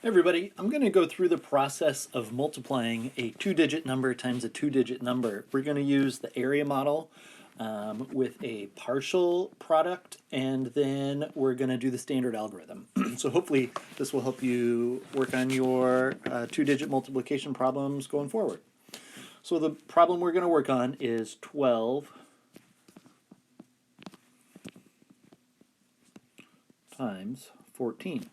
Hey everybody, I'm going to go through the process of multiplying a two-digit number times a two-digit number. We're going to use the area model with a partial product, and then we're going to do the standard algorithm. So hopefully this will help you work on your two-digit multiplication problems going forward. So the problem we're going to work on is 12 times 14.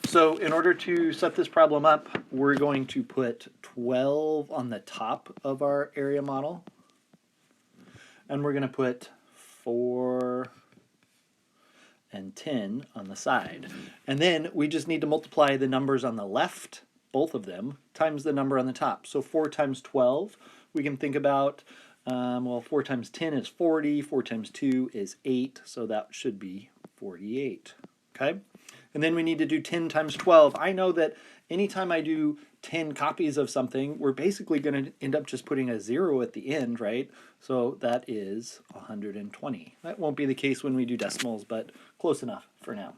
So in order to set this problem up, we're going to put 12 on the top of our area model. And we're going to put 4 and 10 on the side. And then we just need to multiply the numbers on the left, both of them, times the number on the top. So 4 times 12, we can think about, well, 4 times 10 is 40, 4 times 2 is 8, so that should be 48. Okay? And then we need to do 10 times 12. I know that anytime I do 10 copies of something, we're basically going to end up just putting a 0 at the end, right? So that is 120. That won't be the case when we do decimals, but close enough for now.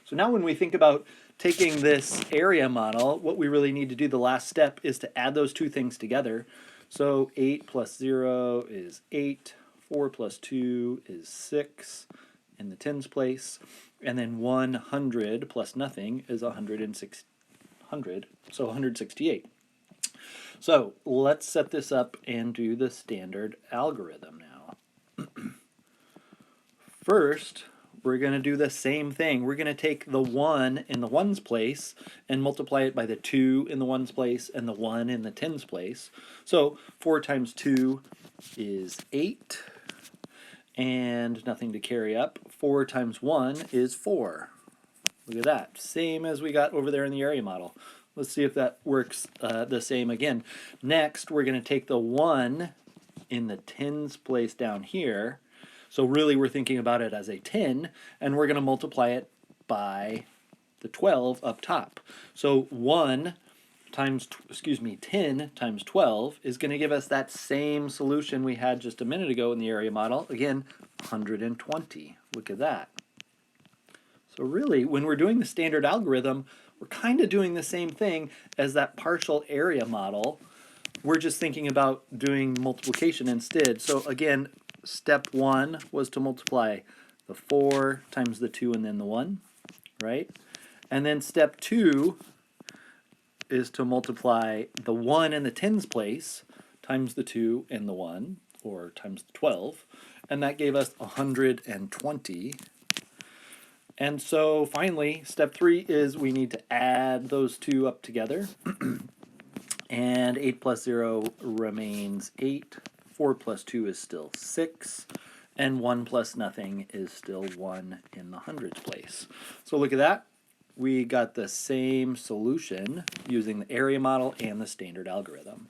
So now when we think about taking this area model, what we really need to do, the last step, is to add those two things together. So 8 plus 0 is 8, 4 plus 2 is 6 in the tens place, and then 100 plus nothing is 100, so 168. So let's set this up and do the standard algorithm now. First, we're going to do the same thing. We're going to take the 1 in the ones place and multiply it by the 2 in the ones place and the 1 in the tens place. So 4 times 2 is 8. And nothing to carry up. 4 times 1 is 4. Look at that. Same as we got over there in the area model. Let's see if that works the same again. Next, we're going to take the 1 in the tens place down here. So really we're thinking about it as a 10, and we're going to multiply it by the 12 up top. So 10 times 12 is going to give us that same solution we had just a minute ago in the area model. Again, 120. Look at that. So really, when we're doing the standard algorithm, we're kind of doing the same thing as that partial area model. We're just thinking about doing multiplication instead. So again, step 1 was to multiply the 4 times the 2 and then the 1, right? And then step 2 is to multiply the 1 in the tens place times the 2 and the 1, or times the 12, and that gave us 120. And so finally, step 3 is we need to add those two up together. And 8 plus 0 remains 8. 4 plus 2 is still 6. And 1 plus nothing is still 1 in the hundreds place. So look at that. We got the same solution using the area model and the standard algorithm.